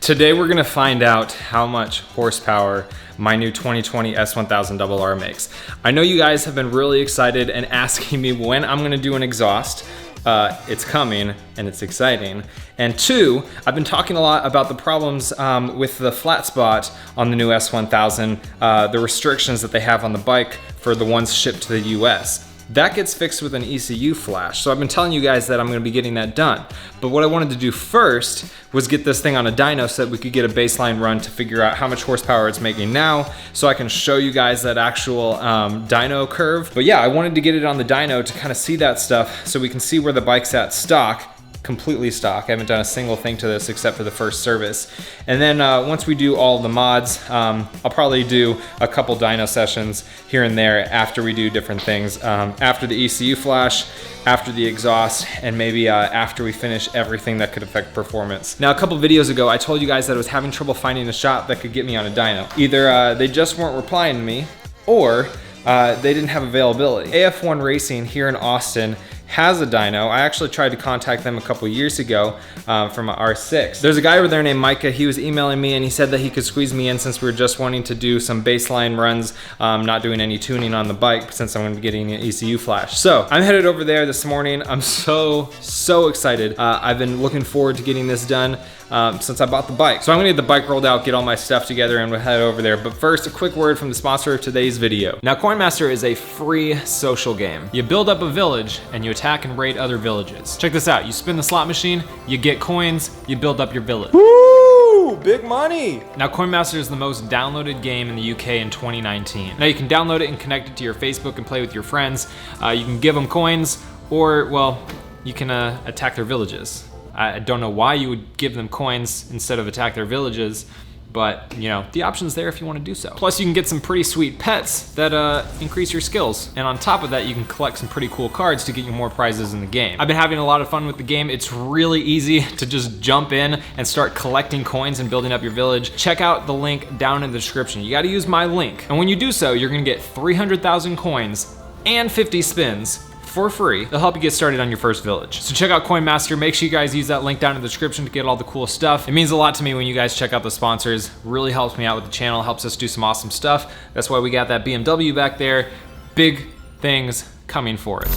Today we're gonna find out how much horsepower my new 2020 S1000RR makes. I know you guys have been really excited and asking me when I'm gonna do an exhaust. It's coming and it's exciting. And two, I've been talking a lot about the problems with the flat spot on the new S1000, the restrictions that they have on the bike for the ones shipped to the US. That gets fixed with an ECU flash. So I've been telling you guys that I'm gonna be getting that done. But what I wanted to do first was get this thing on a dyno so that we could get a baseline run to figure out how much horsepower it's making now, so I can show you guys that actual dyno curve. But yeah, I wanted to get it on the dyno to kind of see that stuff so we can see where the bike's at stock. Completely stock. I haven't done a single thing to this except for the first service. And then once we do all the mods, I'll probably do a couple dyno sessions here and there after we do different things. After the ECU flash, after the exhaust, and maybe after we finish everything that could affect performance. Now, a couple videos ago, I told you guys that I was having trouble finding a shop that could get me on a dyno. Either they just weren't replying to me, or they didn't have availability. AF1 Racing here in Austin has a dyno. I actually tried to contact them a couple years ago from an R6. There's a guy over there named Micah. He was emailing me and he said that he could squeeze me in since we were just wanting to do some baseline runs, not doing any tuning on the bike since I'm gonna be getting an ECU flash. So I'm headed over there this morning. I'm so excited. I've been looking forward to getting this done since I bought the bike. So I'm gonna get the bike rolled out, get all my stuff together, and we'll head over there. But first, a quick word from the sponsor of today's video. Now, Coinmaster is a free social game. You build up a village and you attack and raid other villages. Check this out. You spin the slot machine, you get coins, you build up your village. Woo! Big money! Now, Coinmaster is the most downloaded game in the UK in 2019. Now, you can download it and connect it to your Facebook and play with your friends. You can give them coins, or, well, you can attack their villages. I don't know why you would give them coins instead of attack their villages, but you know, the option's there if you want to do so. Plus you can get some pretty sweet pets that increase your skills. And on top of that, you can collect some pretty cool cards to get you more prizes in the game. I've been having a lot of fun with the game. It's really easy to just jump in and start collecting coins and building up your village. Check out the link down in the description. You gotta use my link. And when you do so, you're gonna get 300,000 coins and 50 spins for free. They'll help you get started on your first village. So check out Coinmaster. Make sure you guys use that link down in the description to get all the cool stuff. It means a lot to me when you guys check out the sponsors. Really helps me out with the channel, helps us do some awesome stuff. That's why we got that BMW back there. Big things coming for it.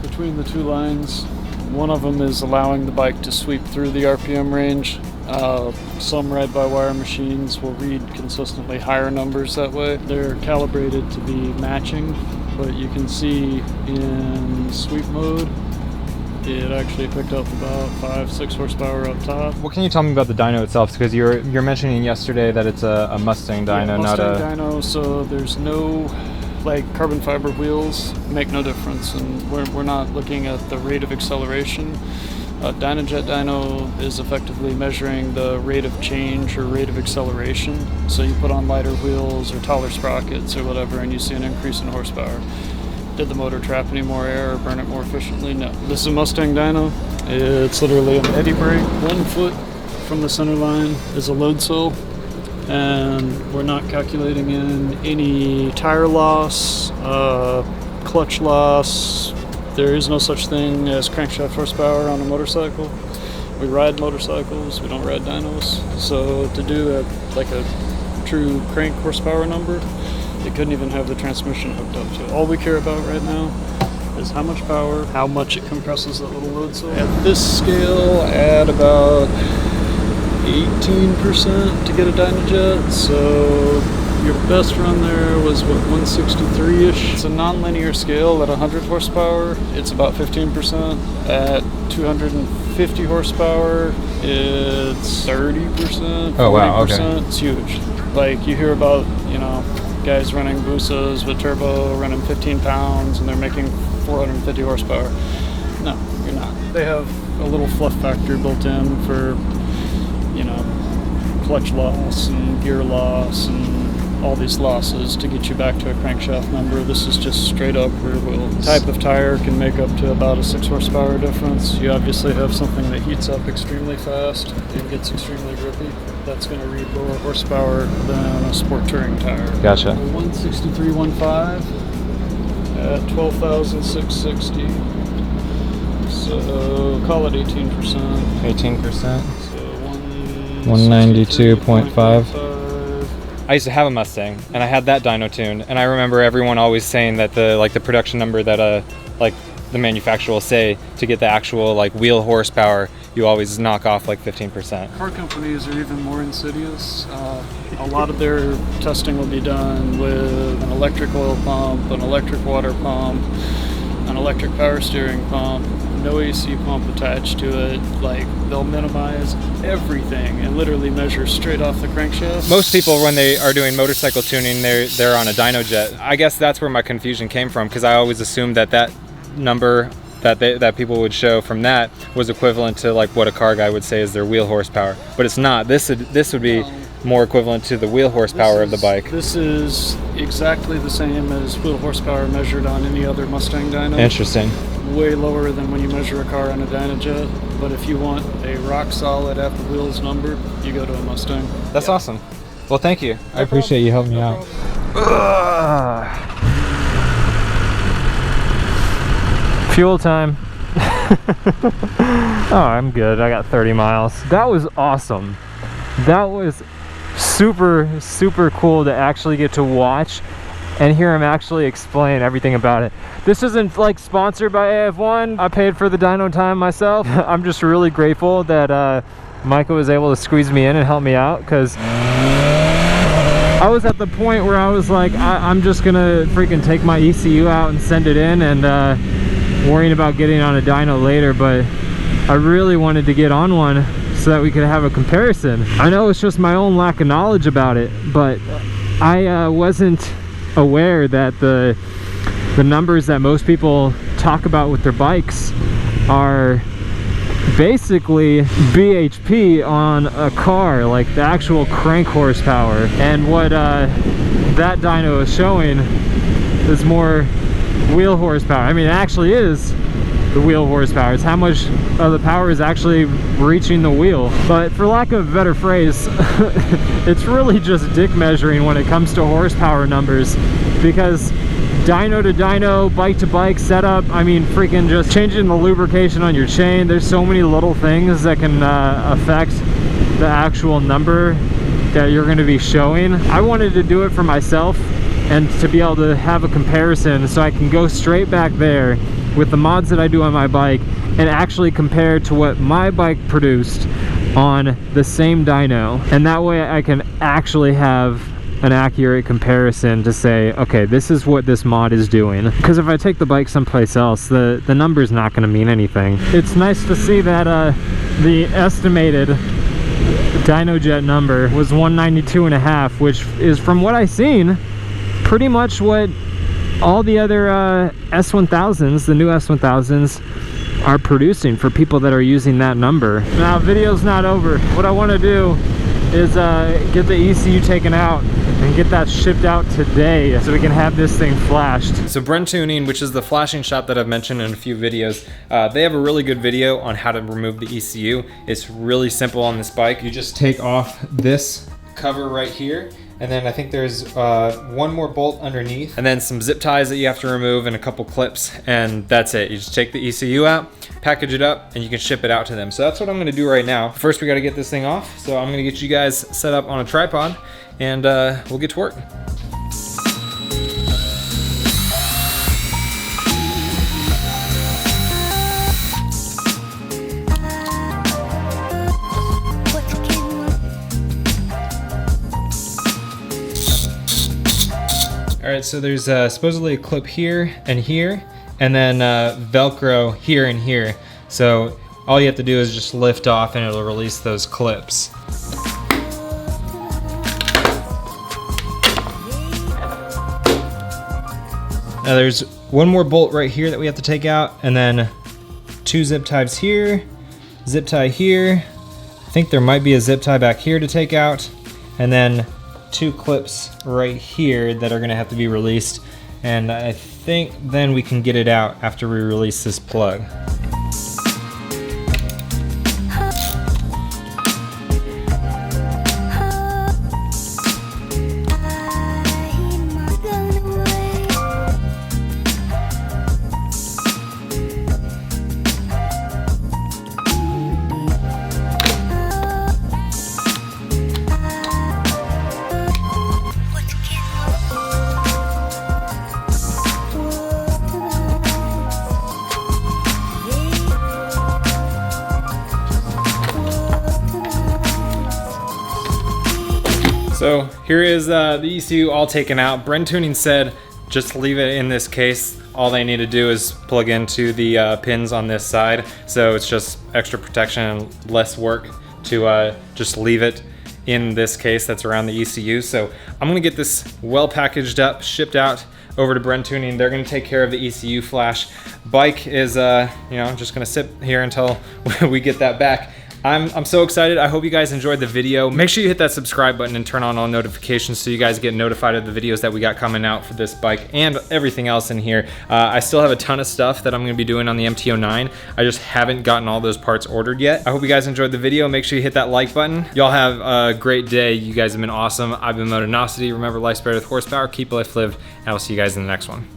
between the two lines. One of them is allowing the bike to sweep through the RPM range. Some ride-by-wire machines will read consistently higher numbers that way. They're calibrated to be matching, but you can see in sweep mode, it actually picked up about 5-6 horsepower up top. What can you tell me about the dyno itself? Because you're mentioning yesterday that it's a Mustang dyno, yeah, not a dyno. So there's no carbon fiber wheels, make no difference, and we're not looking at the rate of acceleration. Dynojet dyno is effectively measuring the rate of change or rate of acceleration. So you put on lighter wheels or taller sprockets or whatever, and you see an increase in horsepower. Did the motor trap any more air or burn it more efficiently? No. This is a Mustang dyno. It's literally an eddy brake. 1 foot from the center line is a load cell, and we're not calculating in any tire loss, clutch loss. There is no such thing as crankshaft horsepower on a motorcycle. We ride motorcycles, we don't ride dynos. So to do a true crank horsepower number, you couldn't even have the transmission hooked up to it. All we care about right now is how much power, how much it compresses that little load cell. At this scale, add about 18% to get a dynojet, so your best run there was what, 163-ish? It's a non-linear scale. At 100 horsepower, it's about 15%. At 250 horsepower, it's 30%, 40%. Oh wow, okay. It's huge. Like, you hear about, guys running Busas with turbo, running 15 pounds, and they're making 450 horsepower. No, you're not. They have a little fluff factor built in for, clutch loss and gear loss and all these losses to get you back to a crankshaft number. This is just straight up rear wheel. Type of tire can make up to about a 6 horsepower difference. You obviously have something that heats up extremely fast and gets extremely grippy. That's going to read lower horsepower than a sport touring tire. Gotcha. 163.15 at 12,660. So call it 18%. 18%. So 192.5. I used to have a Mustang, and I had that dyno tune, and I remember everyone always saying that the production number that the manufacturer will say to get the actual wheel horsepower, you always knock off 15%. Car companies are even more insidious. A lot of their testing will be done with an electric oil pump, an electric water pump, an electric power steering pump, no AC pump attached to it. They'll minimize everything and literally measure straight off the crankshaft. Most people, when they are doing motorcycle tuning, they're on a dynojet. I guess that's where my confusion came from, because I always assumed that number that people would show from that was equivalent to what a car guy would say is their wheel horsepower, but it's not. This would be more equivalent to the wheel horsepower of the bike. This is exactly the same as wheel horsepower measured on any other Mustang dyno. Interesting. Way lower than when you measure a car on a dynojet, but if you want a rock solid at the wheels number, you go to a Mustang. That's awesome. Well, thank you. I appreciate you helping me out. Fuel time. Oh, I'm good. I got 30 miles. That was awesome. That was super, super cool to actually get to watch and hear him actually explain everything about it. This isn't sponsored by AF1. I paid for the dyno time myself. I'm just really grateful that Micah was able to squeeze me in and help me out, because I was at the point where I was like, I'm just gonna freaking take my ECU out and send it in, and worrying about getting on a dyno later, but I really wanted to get on one so that we could have a comparison. I know it's just my own lack of knowledge about it, but I wasn't aware that the numbers that most people talk about with their bikes are basically BHP on a car, the actual crank horsepower. And what that dyno is showing is more wheel horsepower. I mean, it actually is the wheel horsepower. It's how much of the power is actually reaching the wheel. But for lack of a better phrase, it's really just dick measuring when it comes to horsepower numbers, because dyno to dyno, bike to bike setup, I mean, freaking just changing the lubrication on your chain, there's so many little things that can affect the actual number that you're going to be showing. I wanted to do it for myself and to be able to have a comparison, so I can go straight back there with the mods that I do on my bike and actually compare to what my bike produced on the same dyno. And that way I can actually have an accurate comparison to say, okay, this is what this mod is doing. Because if I take the bike someplace else, the number's not going to mean anything. It's nice to see that the estimated dynojet number was 192.5, which is, from what I've seen, pretty much what all the other S1000s, the new S1000s, are producing for people that are using that number. Now, video's not over. What I want to do is get the ECU taken out and get that shipped out today so we can have this thing flashed. So Brent Tuning, which is the flashing shop that I've mentioned in a few videos, they have a really good video on how to remove the ECU. It's really simple on this bike. You just take off this cover right here, and then I think there's one more bolt underneath, and then some zip ties that you have to remove and a couple clips, and that's it. You just take the ECU out, package it up, and you can ship it out to them. So that's what I'm gonna do right now. First, we gotta get this thing off, so I'm gonna get you guys set up on a tripod, and we'll get to work. All right, so there's supposedly a clip here, and then Velcro here and here. So all you have to do is just lift off and it'll release those clips. Now there's one more bolt right here that we have to take out, and then 2 zip ties here, zip tie here. I think there might be a zip tie back here to take out, and then 2 clips right here that are gonna have to be released. And I think then we can get it out after we release this plug. So here is the ECU all taken out. Brent Tuning said just leave it in this case. All they need to do is plug into the pins on this side. So it's just extra protection and less work to just leave it in this case that's around the ECU. So I'm gonna get this well packaged up, shipped out over to Brent Tuning. They're gonna take care of the ECU flash. Bike is just gonna sit here until we get that back. I'm so excited. I hope you guys enjoyed the video. Make sure you hit that subscribe button and turn on all notifications so you guys get notified of the videos that we got coming out for this bike and everything else in here. I still have a ton of stuff that I'm gonna be doing on the MT-09. I just haven't gotten all those parts ordered yet. I hope you guys enjoyed the video. Make sure you hit that like button. Y'all have a great day. You guys have been awesome. I've been Motonosity. Remember, life's better with horsepower. Keep life lived, and I'll see you guys in the next one.